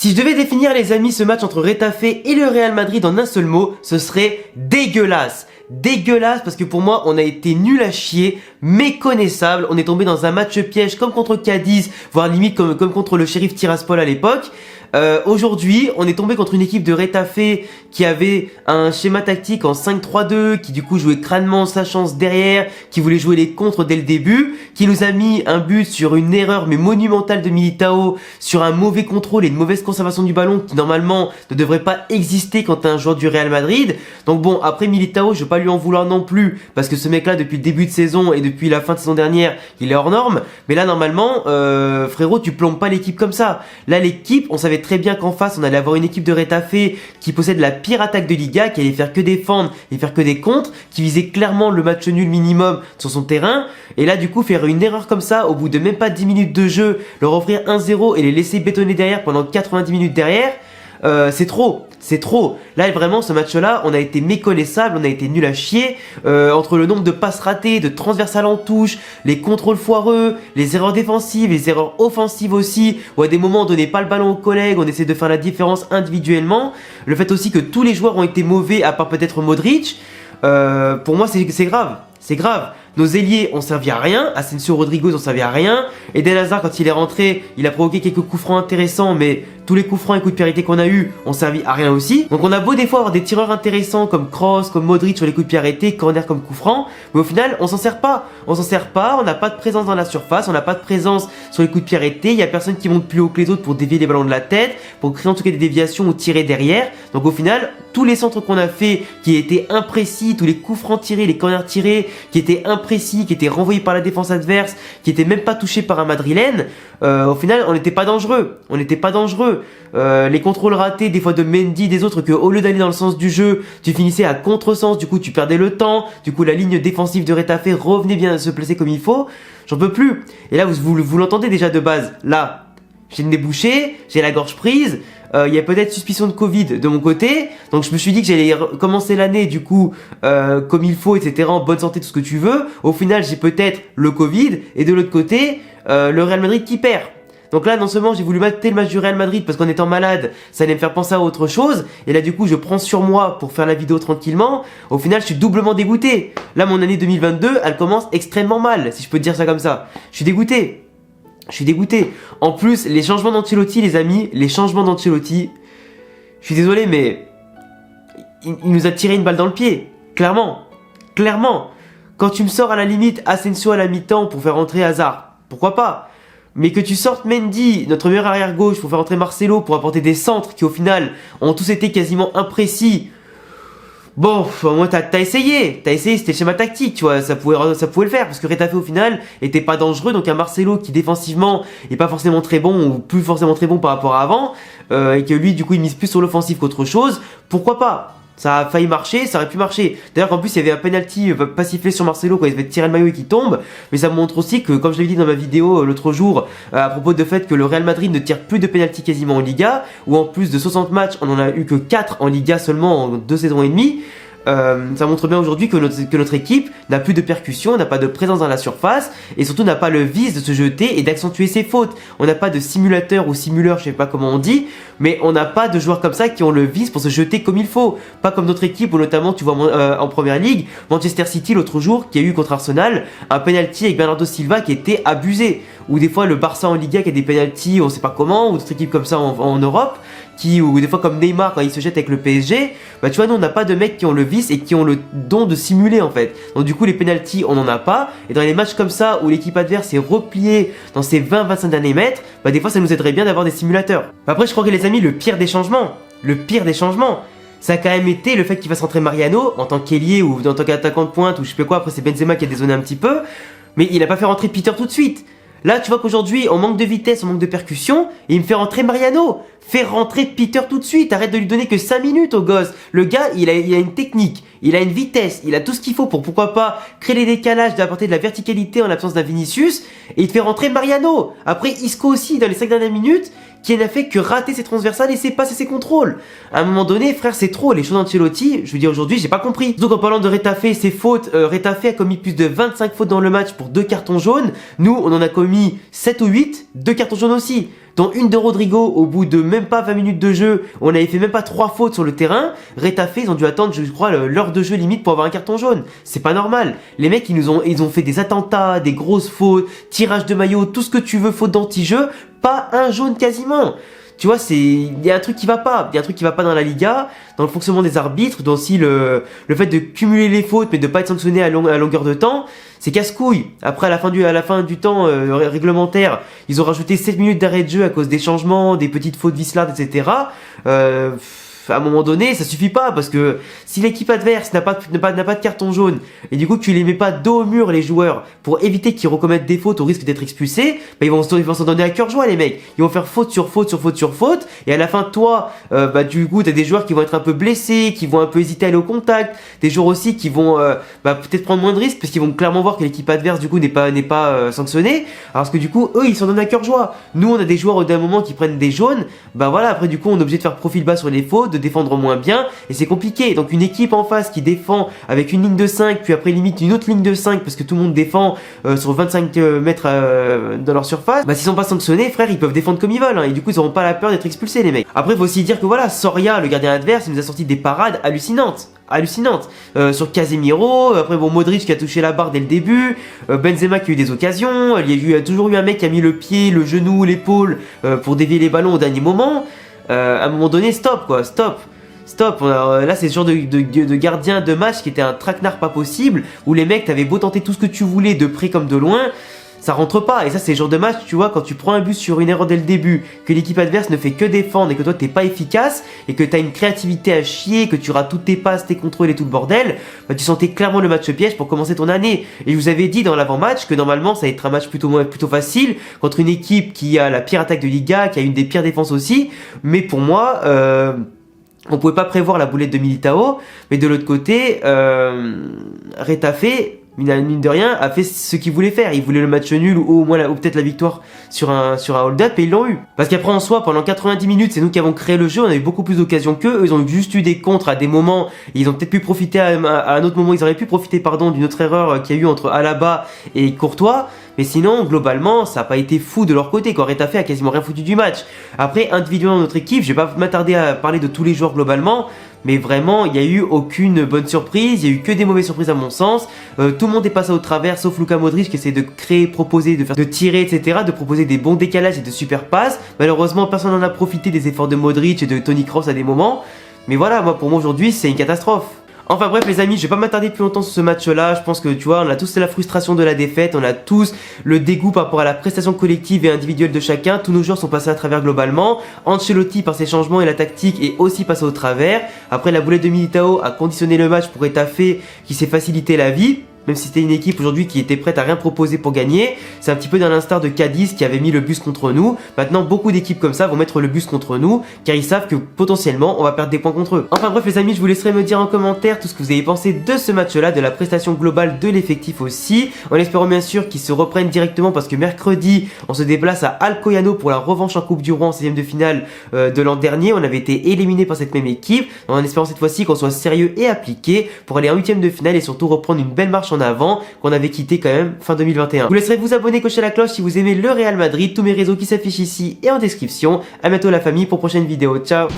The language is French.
Si je devais définir les amis ce match entre Retafe et le Real Madrid en un seul mot, ce serait dégueulasse. Dégueulasse parce que pour moi on a été nul à chier, méconnaissable, on est tombé dans un match piège comme contre Cadiz, voire limite comme contre le Sheriff Tiraspol à l'époque. Aujourd'hui, on est tombé contre une équipe de Retafe qui avait un schéma tactique en 5-3-2, qui du coup jouait crânement sa chance derrière, qui voulait jouer les contres dès le début, qui nous a mis un but sur une erreur mais monumentale de Militao, sur un mauvais contrôle et une mauvaise conservation du ballon qui normalement ne devrait pas exister quand t'es un joueur du Real Madrid. Donc bon, après Militao, je vais pas lui en vouloir non plus, parce que ce mec-là, depuis le début de saison et depuis la fin de saison dernière, il est hors norme. Mais là, normalement, frérot, tu plombes pas l'équipe comme ça. Là, l'équipe, on savait très bien qu'en face, on allait avoir une équipe de Retafe qui possède la pire attaque de Liga, qui allait faire que défendre et faire que des contres, qui visait clairement le match nul minimum sur son terrain. Et là, du coup, faire une erreur comme ça, au bout de même pas 10 minutes de jeu, leur offrir 1-0 et les laisser bétonner derrière pendant 90 minutes derrière, c'est trop. C'est trop. Là, vraiment, ce match-là, on a été méconnaissable, on a été nul à chier. Entre le nombre de passes ratées, de transversales en touche, les contrôles foireux, les erreurs défensives, les erreurs offensives aussi, où à des moments on donnait pas le ballon aux collègues, on essaie de faire la différence individuellement. Le fait aussi que tous les joueurs ont été mauvais, à part peut-être Modric, pour moi, c'est grave. C'est grave. Nos ailiers ont servi à rien, Asensio, Rodrigo ont servi à rien, Eden Hazard quand il est rentré, il a provoqué quelques coups francs intéressants, mais tous les coups francs et coups de pied arrêtés qu'on a eu ont servi à rien aussi. Donc on a beau des fois avoir des tireurs intéressants comme Kroos, comme Modric sur les coups de pied arrêtés, corner comme coups francs, mais au final on s'en sert pas. On s'en sert pas, on n'a pas de présence dans la surface, on n'a pas de présence sur les coups de pied arrêtés, il y a personne qui monte plus haut que les autres pour dévier les ballons de la tête, pour créer en tout cas des déviations ou tirer derrière. Donc au final, tous les centres qu'on a fait qui étaient imprécis, tous les coups francs tirés, les corners tirés, qui étaient imprécis, qui étaient renvoyés par la défense adverse, qui étaient même pas touchés par un madrilène, au final on n'était pas dangereux. On n'était pas dangereux. Les contrôles ratés des fois de Mendy, des autres, que au lieu d'aller dans le sens du jeu, tu finissais à contresens, du coup tu perdais le temps, du coup la ligne défensive de Retafe revenait bien se placer comme il faut. J'en peux plus. Et là vous l'entendez déjà de base. Là, j'ai le nez bouché, j'ai la gorge prise. Il y a peut-être suspicion de Covid de mon côté, donc je me suis dit que j'allais commencer l'année du coup comme il faut, etc., en bonne santé, tout ce que tu veux. Au final, j'ai peut-être le Covid, et de l'autre côté, le Real Madrid qui perd. Donc là, non seulement j'ai voulu mater le match du Real Madrid parce qu'en étant malade, ça allait me faire penser à autre chose, et là du coup je prends sur moi pour faire la vidéo tranquillement. Au final, je suis doublement dégoûté. Là, mon année 2022, elle commence extrêmement mal, si je peux te dire ça comme ça. Je suis dégoûté. Je suis dégoûté. En plus, les changements d'Ancelotti, les amis, les changements d'Ancelotti, je suis désolé, mais il nous a tiré une balle dans le pied. Clairement. Clairement. Quand tu me sors à la limite Asensio à la mi-temps pour faire rentrer Hazard, pourquoi pas? Mais que tu sortes Mendy, notre meilleur arrière-gauche, pour faire rentrer Marcelo, pour apporter des centres qui au final ont tous été quasiment imprécis. Bon, au moins t'as essayé, c'était le schéma tactique, tu vois, ça pouvait le faire, parce que Retafe au final était pas dangereux, donc un Marcelo qui défensivement est pas forcément très bon, ou plus forcément très bon par rapport à avant, et que lui du coup il mise plus sur l'offensif qu'autre chose, pourquoi pas? Ça a failli marcher, ça aurait pu marcher. D'ailleurs qu'en plus il y avait un penalty pas sifflé sur Marcelo quand il devait tirer le maillot et qu'il tombe, mais ça montre aussi que, comme je l'ai dit dans ma vidéo l'autre jour, à propos de fait que le Real Madrid ne tire plus de penalty quasiment en Liga, où en plus de 60 matchs on en a eu que 4 en Liga seulement en 2 saisons et demie. Ça montre bien aujourd'hui que notre équipe n'a plus de percussion, n'a pas de présence dans la surface, et surtout n'a pas le vice de se jeter et d'accentuer ses fautes. On n'a pas de simulateur ou simuleur, je sais pas comment on dit, mais on n'a pas de joueurs comme ça qui ont le vice pour se jeter comme il faut. Pas comme d'autres équipes où notamment tu vois en première ligue, Manchester City l'autre jour qui a eu contre Arsenal un penalty avec Bernardo Silva qui était abusé. Ou des fois le Barça en Liga qui a des penalties, on sait pas comment, ou d'autres équipes comme ça en Europe. Ou des fois comme Neymar quand il se jette avec le PSG, bah tu vois, nous on n'a pas de mecs qui ont le vice et qui ont le don de simuler en fait. Donc du coup les penalties on en a pas, et dans les matchs comme ça où l'équipe adverse est repliée dans ses 20-25 derniers mètres, bah des fois ça nous aiderait bien d'avoir des simulateurs. Après je crois que les amis, le pire des changements, ça a quand même été le fait qu'il fasse rentrer Mariano en tant qu'ailier ou en tant qu'attaquant de pointe ou je sais pas quoi. Après c'est Benzema qui a dézonné un petit peu, mais il a pas fait rentrer Peter tout de suite. Là, tu vois qu'aujourd'hui, on manque de vitesse, on manque de percussion, et il me fait rentrer Mariano. Fais rentrer Peter tout de suite, arrête de lui donner que 5 minutes au gosse. Le gars, il a une technique, il a une vitesse, il a tout ce qu'il faut pour, pourquoi pas, créer les décalages, d'apporter de la verticalité en l'absence d'un Vinicius, et il te fait rentrer Mariano. Après, Isco aussi, dans les 5 dernières minutes, qui n'a fait que rater ses transversales et ses passes et ses contrôles. À un moment donné, frère, c'est trop. Les choses d'Ancelotti, je veux dire aujourd'hui, j'ai pas compris. Donc en parlant de Retafe et ses fautes, Retafe a commis plus de 25 fautes dans le match pour 2 cartons jaunes. Nous, on en a commis 7 ou 8, 2 cartons jaunes aussi. dont une de Rodrigo au bout de même pas 20 minutes de jeu. On avait fait même pas 3 fautes sur le terrain. Retafe, ils ont dû attendre, je crois, l'heure de jeu limite pour avoir un carton jaune. C'est pas normal. Les mecs, ils ont fait des attentats, des grosses fautes, tirage de maillot, tout ce que tu veux, faute d'anti-jeu. Pas un jaune quasiment. Tu vois, il y a un truc qui va pas. Il y a un truc qui va pas dans la Liga, dans le fonctionnement des arbitres, dans aussi le fait de cumuler les fautes mais de pas être sanctionné à longueur de temps. C'est casse-couille. Après, à la fin du temps réglementaire, ils ont rajouté 7 minutes d'arrêt de jeu à cause des changements, des petites fautes vislardes, etc. À un moment donné, ça suffit pas parce que si l'équipe adverse n'a pas de carton jaune et du coup que tu les mets pas dos au mur les joueurs pour éviter qu'ils recommettent des fautes au risque d'être expulsés, bah ils vont s'en donner à cœur joie les mecs. Ils vont faire faute sur faute sur faute sur faute et à la fin toi, du coup t'as des joueurs qui vont être un peu blessés, qui vont un peu hésiter à aller au contact, des joueurs aussi qui vont peut-être prendre moins de risques parce qu'ils vont clairement voir que l'équipe adverse du coup n'est pas sanctionnée, alors que du coup eux ils s'en donnent à cœur joie. Nous on a des joueurs d'un moment qui prennent des jaunes, bah voilà après du coup on est obligé de faire profil bas sur les fautes, de défendre moins bien et c'est compliqué. Donc une équipe en face qui défend avec une ligne de 5 puis après limite une autre ligne de 5 parce que tout le monde défend sur 25 mètres dans leur surface, bah s'ils sont pas sanctionnés frère ils peuvent défendre comme ils veulent hein, et du coup ils auront pas la peur d'être expulsés les mecs. Après il faut aussi dire que voilà Soria le gardien adverse il nous a sorti des parades hallucinantes sur Casemiro, après bon Modric qui a touché la barre dès le début, Benzema qui a eu des occasions, il y a toujours eu un mec qui a mis le pied, le genou, l'épaule pour dévier les ballons au dernier moment. À un moment donné stop. Là c'est ce genre de gardien de match qui était un traquenard pas possible où les mecs t'avais beau tenter tout ce que tu voulais de près comme de loin, ça rentre pas. Et ça c'est le genre de match tu vois quand tu prends un but sur une erreur dès le début, que l'équipe adverse ne fait que défendre et que toi t'es pas efficace et que t'as une créativité à chier, que tu rates toutes tes passes, tes contrôles et tout le bordel, bah tu sentais clairement le match piège pour commencer ton année. Et je vous avais dit dans l'avant-match que normalement ça allait être un match plutôt facile contre une équipe qui a la pire attaque de Liga, qui a une des pires défenses aussi, mais pour moi on pouvait pas prévoir la boulette de Militao, mais de l'autre côté, Retafe, mine de rien, a fait ce qu'il voulait faire. Il voulait le match nul ou au moins ou peut-être la victoire sur un hold-up et ils l'ont eu. Parce qu'après en soi, pendant 90 minutes, c'est nous qui avons créé le jeu, on a eu beaucoup plus d'occasions qu'eux. Eux, ils ont juste eu des contres à des moments, ils ont peut-être pu profiter à un autre moment, ils auraient pu profiter d'une autre erreur qu'il y a eu entre Alaba et Courtois. Mais sinon, globalement, ça n'a pas été fou de leur côté, quoi. Retafe a quasiment rien foutu du match. Après, individuellement, notre équipe, je vais pas m'attarder à parler de tous les joueurs globalement, mais vraiment, il n'y a eu aucune bonne surprise, il n'y a eu que des mauvaises surprises à mon sens. Tout le monde est passé au travers, sauf Luka Modric qui essaie de créer, proposer, de tirer, etc., de proposer des bons décalages et de super passes. Malheureusement, personne n'en a profité des efforts de Modric et de Toni Kroos à des moments. Mais voilà, pour moi aujourd'hui, c'est une catastrophe. Enfin bref les amis, je vais pas m'attarder plus longtemps sur ce match là, je pense que tu vois, on a tous la frustration de la défaite, on a tous le dégoût par rapport à la prestation collective et individuelle de chacun, tous nos joueurs sont passés à travers globalement, Ancelotti par ses changements et la tactique est aussi passé au travers, après la boulette de Militao a conditionné le match pour Retafe qui s'est facilité la vie. Même si c'était une équipe aujourd'hui qui était prête à rien proposer pour gagner, c'est un petit peu dans l'instar de Cadiz qui avait mis le bus contre nous. Maintenant, beaucoup d'équipes comme ça vont mettre le bus contre nous, car ils savent que potentiellement on va perdre des points contre eux. Enfin bref les amis, je vous laisserai me dire en commentaire tout ce que vous avez pensé de ce match-là, de la prestation globale de l'effectif aussi, en espérant bien sûr qu'ils se reprennent directement parce que mercredi, on se déplace à Alcoyano pour la revanche en Coupe du Roi en 16e de finale de l'an dernier. On avait été éliminé par cette même équipe, en espérant cette fois-ci qu'on soit sérieux et appliqué pour aller en 8e de finale et surtout reprendre une belle marche en avant qu'on avait quitté quand même fin 2021. Je vous laisserai vous abonner, cocher la cloche si vous aimez le Real Madrid, tous mes réseaux qui s'affichent ici et en description. À bientôt la famille pour prochaine vidéo, ciao.